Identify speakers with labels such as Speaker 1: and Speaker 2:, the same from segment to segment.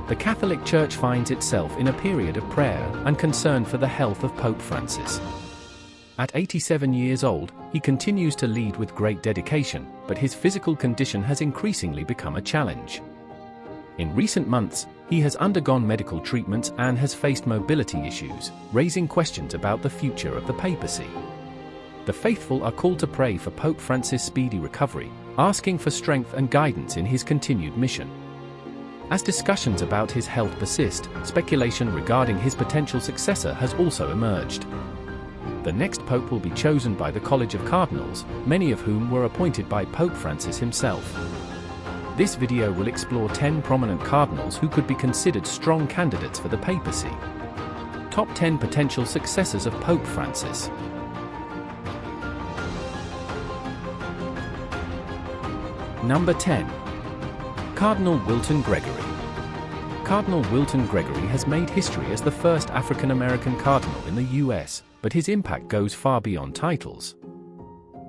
Speaker 1: The Catholic Church finds itself in a period of prayer and concern for the health of Pope Francis. At 87 years old, he continues to lead with great dedication, but his physical condition has increasingly become a challenge. In recent months, he has undergone medical treatments and has faced mobility issues, raising questions about the future of the papacy. The faithful are called to pray for Pope Francis' speedy recovery, asking for strength and guidance in his continued mission. As discussions about his health persist, speculation regarding his potential successor has also emerged. The next pope will be chosen by the College of Cardinals, many of whom were appointed by Pope Francis himself. This video will explore 10 prominent cardinals who could be considered strong candidates for the papacy. Top 10 potential successors of Pope Francis. Number 10. Cardinal Wilton Gregory. Cardinal Wilton Gregory has made history as the first African-American cardinal in the US, but his impact goes far beyond titles.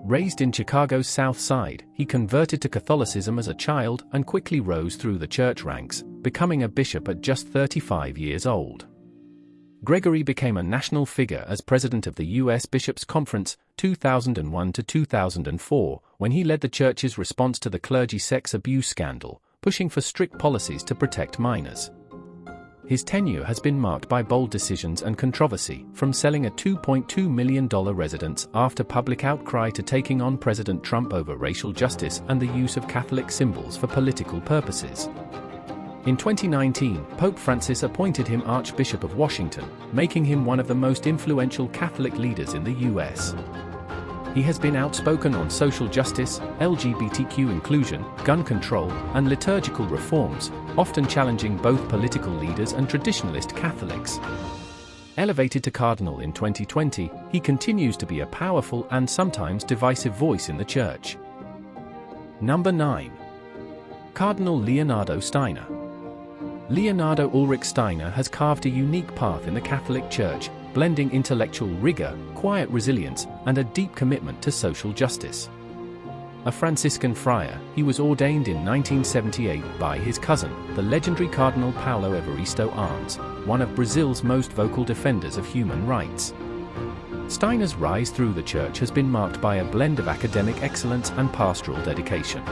Speaker 1: Raised in Chicago's South Side, he converted to Catholicism as a child and quickly rose through the church ranks, becoming a bishop at just 35 years old. Gregory became a national figure as president of the U.S. Bishops' Conference, 2001 to 2004, when he led the church's response to the clergy sex abuse scandal, pushing for strict policies to protect minors. His tenure has been marked by bold decisions and controversy, from selling a $2.2 million residence after public outcry to taking on President Trump over racial justice and the use of Catholic symbols for political purposes. In 2019, Pope Francis appointed him Archbishop of Washington, making him one of the most influential Catholic leaders in the U.S. He has been outspoken on social justice, LGBTQ inclusion, gun control, and liturgical reforms, often challenging both political leaders and traditionalist Catholics. Elevated to cardinal in 2020, he continues to be a powerful and sometimes divisive voice in the Church. Number 9. Cardinal Leonardo Steiner. Leonardo Ulrich Steiner has carved a unique path in the Catholic Church, blending intellectual rigor, quiet resilience, and a deep commitment to social justice. A Franciscan friar, he was ordained in 1978 by his cousin, the legendary Cardinal Paulo Evaristo Arns, one of Brazil's most vocal defenders of human rights. Steiner's rise through the Church has been marked by a blend of academic excellence and pastoral dedication.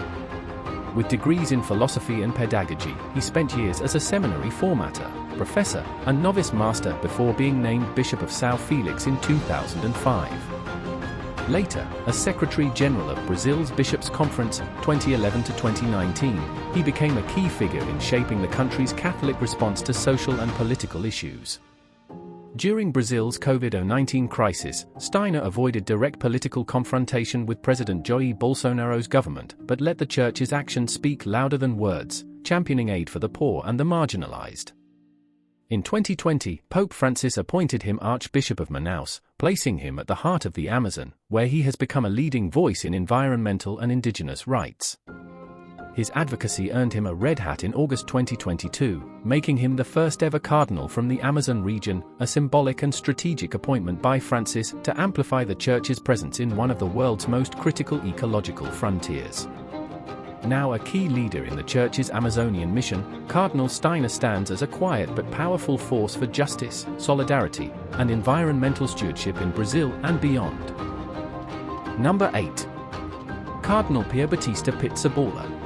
Speaker 1: With degrees in philosophy and pedagogy, he spent years as a seminary formatter, professor, and novice master before being named Bishop of São Felix in 2005. Later, as Secretary General of Brazil's Bishops' Conference, 2011 to 2019, he became a key figure in shaping the country's Catholic response to social and political issues. During Brazil's COVID-19 crisis, Steiner avoided direct political confrontation with President Jair Bolsonaro's government, but let the Church's actions speak louder than words, championing aid for the poor and the marginalized. In 2020, Pope Francis appointed him Archbishop of Manaus, placing him at the heart of the Amazon, where he has become a leading voice in environmental and indigenous rights. His advocacy earned him a red hat in August 2022, making him the first ever cardinal from the Amazon region, a symbolic and strategic appointment by Francis to amplify the Church's presence in one of the world's most critical ecological frontiers. Now a key leader in the Church's Amazonian mission, Cardinal Steiner stands as a quiet but powerful force for justice, solidarity, and environmental stewardship in Brazil and beyond. Number 8. Cardinal Pierbattista Pizzaballa.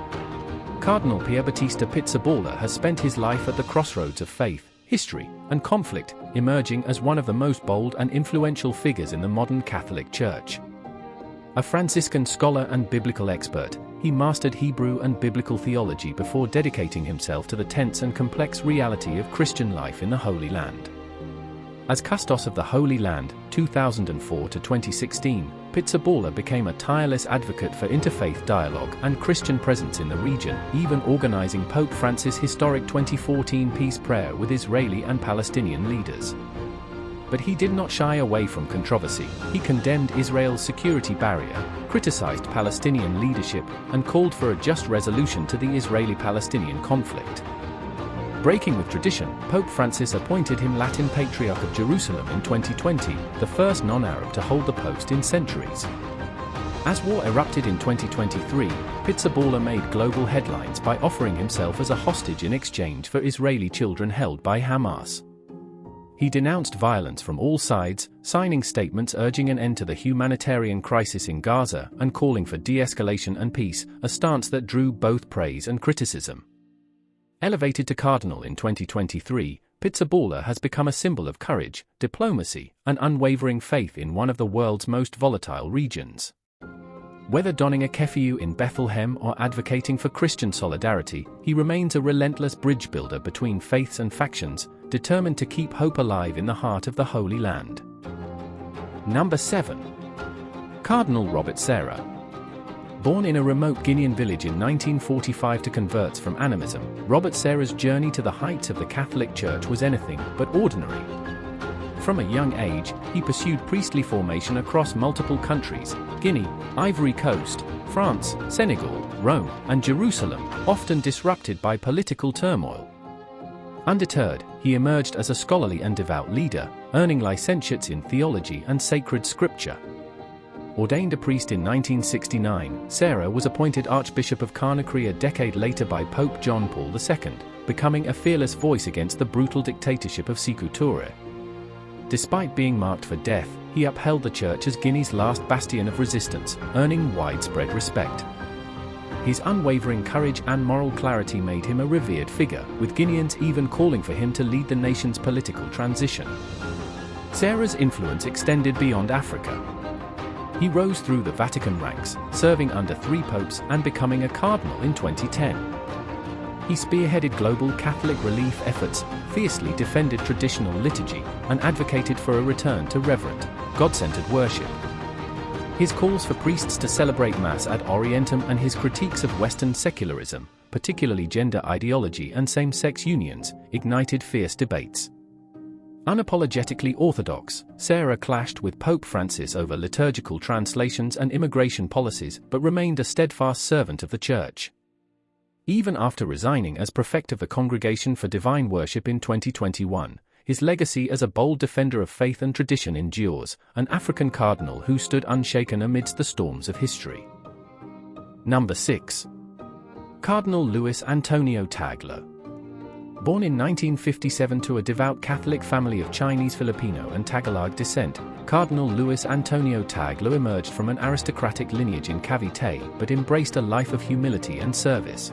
Speaker 1: Cardinal Pierbattista Pizzaballa has spent his life at the crossroads of faith, history, and conflict, emerging as one of the most bold and influential figures in the modern Catholic Church. A Franciscan scholar and biblical expert, he mastered Hebrew and biblical theology before dedicating himself to the tense and complex reality of Christian life in the Holy Land. As Custos of the Holy Land, 2004 to 2016, Pizzaballa became a tireless advocate for interfaith dialogue and Christian presence in the region, even organizing Pope Francis' historic 2014 peace prayer with Israeli and Palestinian leaders. But he did not shy away from controversy. He condemned Israel's security barrier, criticized Palestinian leadership, and called for a just resolution to the Israeli-Palestinian conflict. Breaking with tradition, Pope Francis appointed him Latin Patriarch of Jerusalem in 2020, the first non-Arab to hold the post in centuries. As war erupted in 2023, Pizzaballa made global headlines by offering himself as a hostage in exchange for Israeli children held by Hamas. He denounced violence from all sides, signing statements urging an end to the humanitarian crisis in Gaza and calling for de-escalation and peace, a stance that drew both praise and criticism. Elevated to cardinal in 2023, Pizzaballa has become a symbol of courage, diplomacy, and unwavering faith in one of the world's most volatile regions. Whether donning a keffiyeh in Bethlehem or advocating for Christian solidarity, he remains a relentless bridge builder between faiths and factions, determined to keep hope alive in the heart of the Holy Land. Number 7. Cardinal Robert Sarah. Born in a remote Guinean village in 1945 to converts from animism, Robert Sarah's journey to the heights of the Catholic Church was anything but ordinary. From a young age, he pursued priestly formation across multiple countries: Guinea, Ivory Coast, France, Senegal, Rome, and Jerusalem, often disrupted by political turmoil. Undeterred, he emerged as a scholarly and devout leader, earning licentiates in theology and sacred scripture. Ordained a priest in 1969, Sarah was appointed Archbishop of Conakry a decade later by Pope John Paul II, becoming a fearless voice against the brutal dictatorship of Sékou Touré. Despite being marked for death, he upheld the church as Guinea's last bastion of resistance, earning widespread respect. His unwavering courage and moral clarity made him a revered figure, with Guineans even calling for him to lead the nation's political transition. Sarah's influence extended beyond Africa. He rose through the Vatican ranks, serving under 3 popes and becoming a cardinal in 2010. He spearheaded global Catholic relief efforts, fiercely defended traditional liturgy, and advocated for a return to reverent, God-centered worship. His calls for priests to celebrate Mass ad Orientem and his critiques of Western secularism, particularly gender ideology and same-sex unions, ignited fierce debates. Unapologetically orthodox, Sarah clashed with Pope Francis over liturgical translations and immigration policies, but remained a steadfast servant of the Church. Even after resigning as prefect of the Congregation for Divine Worship in 2021, his legacy as a bold defender of faith and tradition endures, an African cardinal who stood unshaken amidst the storms of history. Number 6. Cardinal Luis Antonio Tagle. Born in 1957 to a devout Catholic family of Chinese, Filipino, and Tagalog descent, Cardinal Luis Antonio Tagle emerged from an aristocratic lineage in Cavite but embraced a life of humility and service.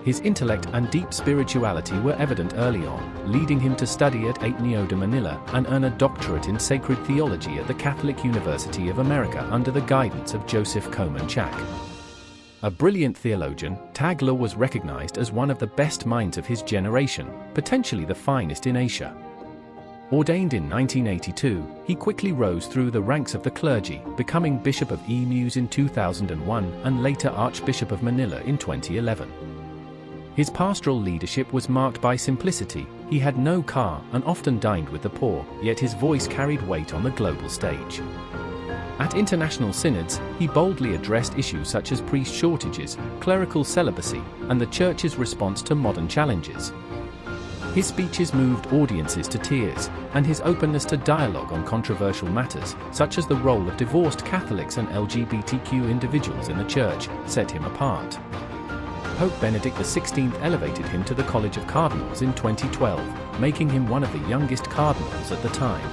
Speaker 1: His intellect and deep spirituality were evident early on, leading him to study at Ateneo de Manila and earn a doctorate in sacred theology at the Catholic University of America under the guidance of Joseph Coman Chak. A brilliant theologian, Tagle was recognized as one of the best minds of his generation, potentially the finest in Asia. Ordained in 1982, he quickly rose through the ranks of the clergy, becoming Bishop of Emus in 2001 and later Archbishop of Manila in 2011. His pastoral leadership was marked by simplicity. He had no car and often dined with the poor, yet his voice carried weight on the global stage. At international synods, he boldly addressed issues such as priest shortages, clerical celibacy, and the Church's response to modern challenges. His speeches moved audiences to tears, and his openness to dialogue on controversial matters, such as the role of divorced Catholics and LGBTQ individuals in the Church, set him apart. Pope Benedict XVI elevated him to the College of Cardinals in 2012, making him one of the youngest cardinals at the time.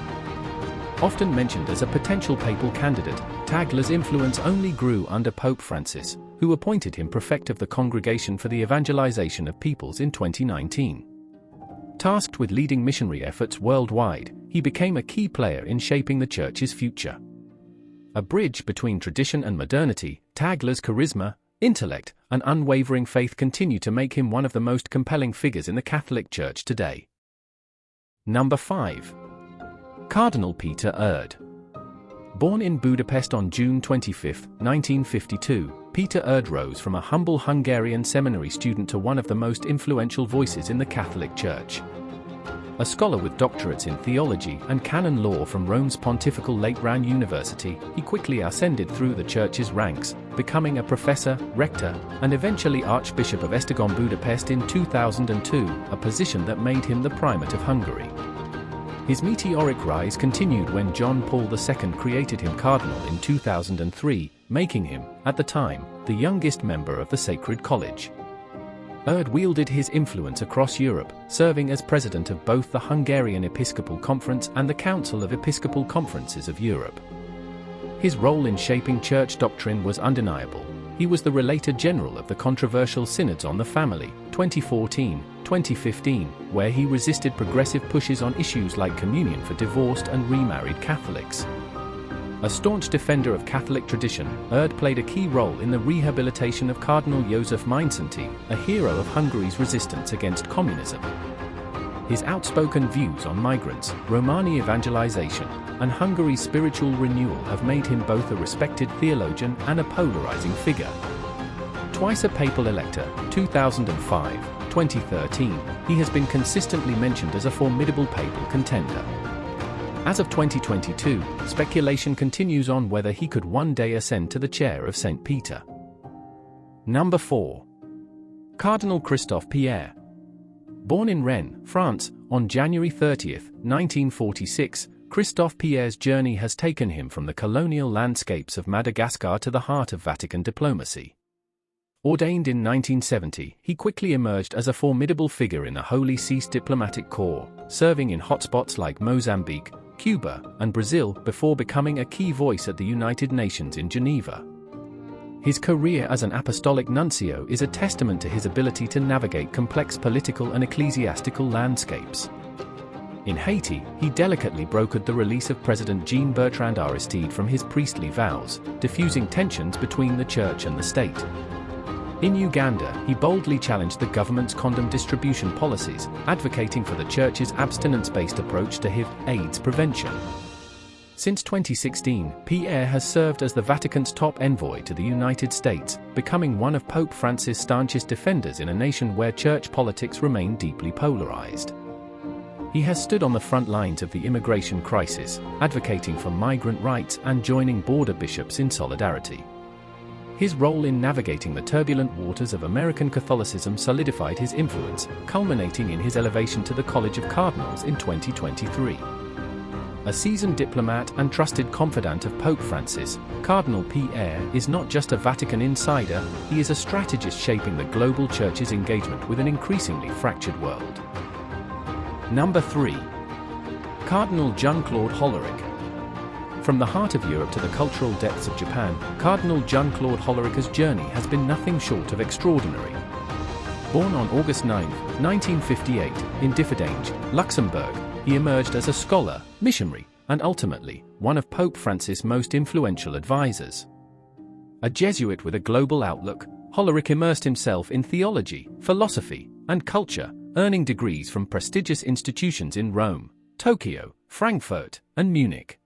Speaker 1: Often mentioned as a potential papal candidate, Tagle's influence only grew under Pope Francis, who appointed him prefect of the Congregation for the Evangelization of Peoples in 2019. Tasked with leading missionary efforts worldwide, he became a key player in shaping the Church's future. A bridge between tradition and modernity, Tagle's charisma, intellect, and unwavering faith continue to make him one of the most compelling figures in the Catholic Church today. Number 5. Cardinal Peter Erd. Born in Budapest on June 25, 1952, Peter Erd rose from a humble Hungarian seminary student to one of the most influential voices in the Catholic Church. A scholar with doctorates in theology and canon law from Rome's Pontifical Lateran University, he quickly ascended through the Church's ranks, becoming a professor, rector, and eventually Archbishop of Esztergom Budapest in 2002, a position that made him the primate of Hungary. His meteoric rise continued when John Paul II created him cardinal in 2003, making him, at the time, the youngest member of the Sacred College. Wielded his influence across Europe, serving as president of both the Hungarian Episcopal Conference and the Council of Episcopal Conferences of Europe. His role in shaping church doctrine was undeniable. He was the Relator General of the controversial Synods on the Family, 2014-2015, where he resisted progressive pushes on issues like communion for divorced and remarried Catholics. A staunch defender of Catholic tradition, played a key role in the rehabilitation of Cardinal József Mindszenty, a hero of Hungary's resistance against communism. His outspoken views on migrants, Romani evangelization, and Hungary's spiritual renewal have made him both a respected theologian and a polarizing figure. Twice a papal elector, 2005, 2013, he has been consistently mentioned as a formidable papal contender. As of 2022, speculation continues on whether he could one day ascend to the chair of St. Peter. Number 4. Cardinal Christophe Pierre. Born in Rennes, France, on January 30, 1946, Christophe Pierre's journey has taken him from the colonial landscapes of Madagascar to the heart of Vatican diplomacy. Ordained in 1970, he quickly emerged as a formidable figure in the Holy See's diplomatic corps, serving in hotspots like Mozambique, Cuba, and Brazil before becoming a key voice at the United Nations in Geneva. His career as an apostolic nuncio is a testament to his ability to navigate complex political and ecclesiastical landscapes. In Haiti, he delicately brokered the release of President Jean-Bertrand Aristide from his priestly vows, diffusing tensions between the church and the state. In Uganda, he boldly challenged the government's condom distribution policies, advocating for the church's abstinence-based approach to HIV/AIDS prevention. Since 2016, Pierre has served as the Vatican's top envoy to the United States, becoming one of Pope Francis' staunchest defenders in a nation where church politics remain deeply polarized. He has stood on the front lines of the immigration crisis, advocating for migrant rights and joining border bishops in solidarity. His role in navigating the turbulent waters of American Catholicism solidified his influence, culminating in his elevation to the College of Cardinals in 2023. A seasoned diplomat and trusted confidant of Pope Francis, Cardinal Pierre is not just a Vatican insider, he is a strategist shaping the global church's engagement with an increasingly fractured world. Number 3. Cardinal Jean-Claude Hollerich. From the heart of Europe to the cultural depths of Japan, Cardinal Jean-Claude Hollerich's journey has been nothing short of extraordinary. Born on August 9, 1958, in Differdange, Luxembourg, he emerged as a scholar, missionary, and ultimately, one of Pope Francis' most influential advisors. A Jesuit with a global outlook, Hollerich immersed himself in theology, philosophy, and culture, earning degrees from prestigious institutions in Rome, Tokyo, Frankfurt, and Munich.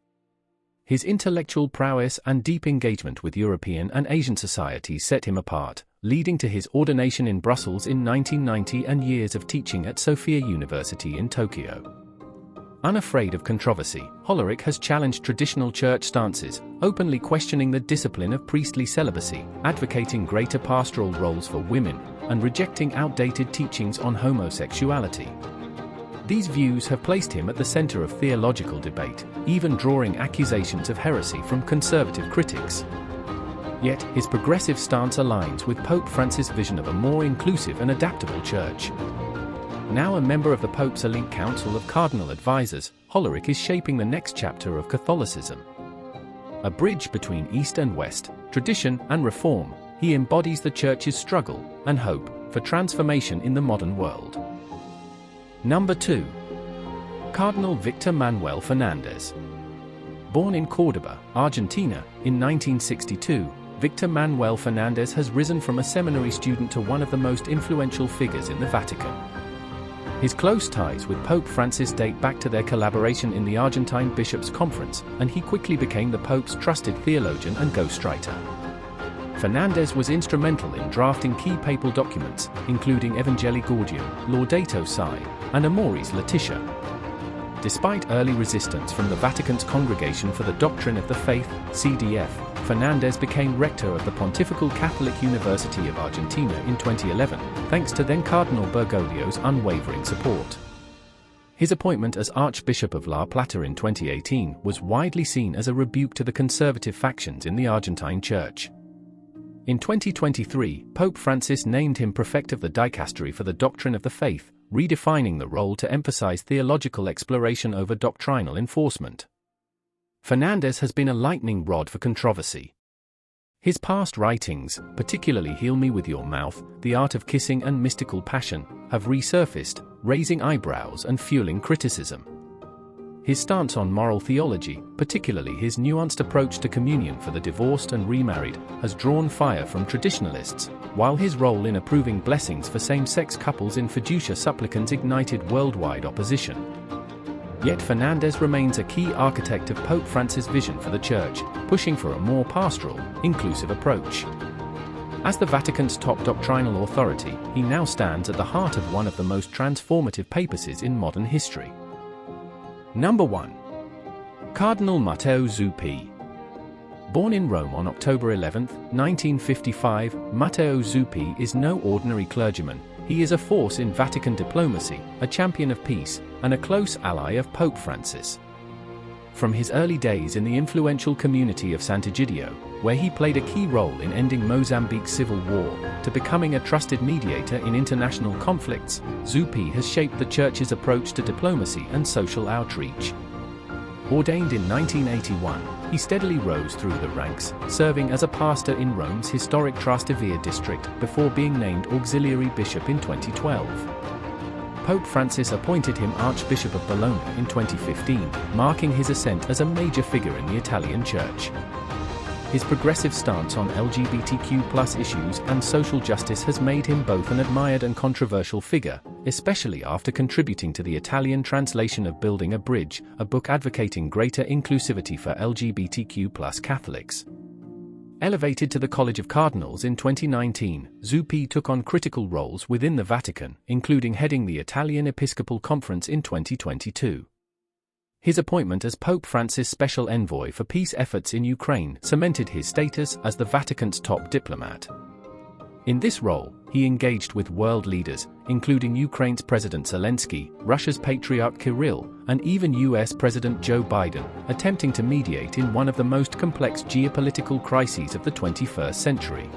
Speaker 1: His intellectual prowess and deep engagement with European and Asian societies set him apart, leading to his ordination in Brussels in 1990 and years of teaching at Sophia University in Tokyo. Unafraid of controversy, Hollerich has challenged traditional church stances, openly questioning the discipline of priestly celibacy, advocating greater pastoral roles for women, and rejecting outdated teachings on homosexuality. These views have placed him at the center of theological debate, even drawing accusations of heresy from conservative critics. Yet, his progressive stance aligns with Pope Francis' vision of a more inclusive and adaptable church. Now a member of the Pope's elite council of cardinal advisors, Hollerich is shaping the next chapter of Catholicism. A bridge between East and West, tradition and reform, he embodies the Church's struggle and hope for transformation in the modern world. Number 2. Cardinal Victor Manuel Fernandez. Born in Córdoba, Argentina, in 1962, Victor Manuel Fernandez has risen from a seminary student to one of the most influential figures in the Vatican. His close ties with Pope Francis date back to their collaboration in the Argentine Bishops' Conference, and he quickly became the Pope's trusted theologian and ghostwriter. Fernandez was instrumental in drafting key papal documents, including Evangelii Gaudium, Laudato Si, and Amoris Laetitia. Despite early resistance from the Vatican's Congregation for the Doctrine of the Faith, CDF, Fernandez became rector of the Pontifical Catholic University of Argentina in 2011, thanks to then Cardinal Bergoglio's unwavering support. His appointment as Archbishop of La Plata in 2018 was widely seen as a rebuke to the conservative factions in the Argentine Church. In 2023, Pope Francis named him prefect of the dicastery for the doctrine of the faith, redefining the role to emphasize theological exploration over doctrinal enforcement. Fernandez has been a lightning rod for controversy. His past writings, particularly Heal Me With Your Mouth, The Art of Kissing and Mystical Passion, have resurfaced, raising eyebrows and fueling criticism. His stance on moral theology, particularly his nuanced approach to communion for the divorced and remarried, has drawn fire from traditionalists, while his role in approving blessings for same-sex couples in fiducia supplicans ignited worldwide opposition. Yet Fernandez remains a key architect of Pope Francis' vision for the Church, pushing for a more pastoral, inclusive approach. As the Vatican's top doctrinal authority, he now stands at the heart of one of the most transformative papacies in modern history. Number 1. Cardinal Matteo Zuppi. Born in Rome on October 11, 1955, Matteo Zuppi is no ordinary clergyman. He is a force in Vatican diplomacy, a champion of peace, and a close ally of Pope Francis. From his early days in the influential community of Sant'Egidio, where he played a key role in ending Mozambique's civil war, to becoming a trusted mediator in international conflicts, Zuppi has shaped the Church's approach to diplomacy and social outreach. Ordained in 1981, he steadily rose through the ranks, serving as a pastor in Rome's historic Trastevere district before being named auxiliary bishop in 2012. Pope Francis appointed him Archbishop of Bologna in 2015, marking his ascent as a major figure in the Italian Church. His progressive stance on LGBTQ+ issues and social justice has made him both an admired and controversial figure, especially after contributing to the Italian translation of Building a Bridge, a book advocating greater inclusivity for LGBTQ+ Catholics. Elevated to the College of Cardinals in 2019, Zuppi took on critical roles within the Vatican, including heading the Italian Episcopal Conference in 2022. His appointment as Pope Francis' special envoy for peace efforts in Ukraine cemented his status as the Vatican's top diplomat. In this role, he engaged with world leaders, including Ukraine's President Zelensky, Russia's Patriarch Kirill, and even US President Joe Biden, attempting to mediate in one of the most complex geopolitical crises of the 21st century.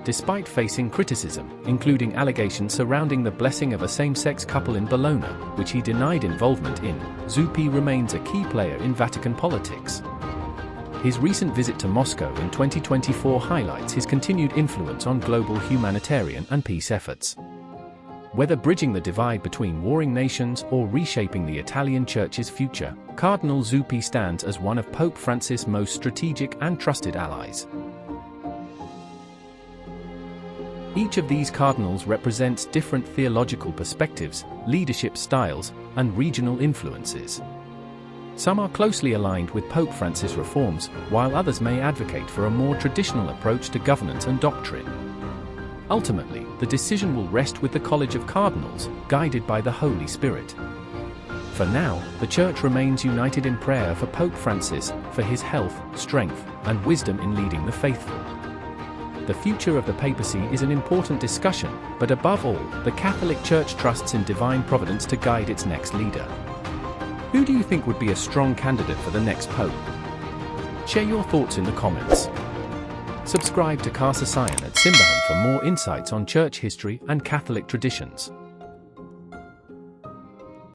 Speaker 1: Despite facing criticism, including allegations surrounding the blessing of a same-sex couple in Bologna, which he denied involvement in, Zuppi remains a key player in Vatican politics. His recent visit to Moscow in 2024 highlights his continued influence on global humanitarian and peace efforts. Whether bridging the divide between warring nations or reshaping the Italian Church's future, Cardinal Zuppi stands as one of Pope Francis' most strategic and trusted allies. Each of these cardinals represents different theological perspectives, leadership styles, and regional influences. Some are closely aligned with Pope Francis' reforms, while others may advocate for a more traditional approach to governance and doctrine. Ultimately, the decision will rest with the College of Cardinals, guided by the Holy Spirit. For now, the Church remains united in prayer for Pope Francis, for his health, strength, and wisdom in leading the faithful. The future of the papacy is an important discussion, but above all, the Catholic Church trusts in divine providence to guide its next leader. Who do you think would be a strong candidate for the next pope? Share your thoughts in the comments. Subscribe to Casa Sion at Simbahan for more insights on church history and Catholic traditions.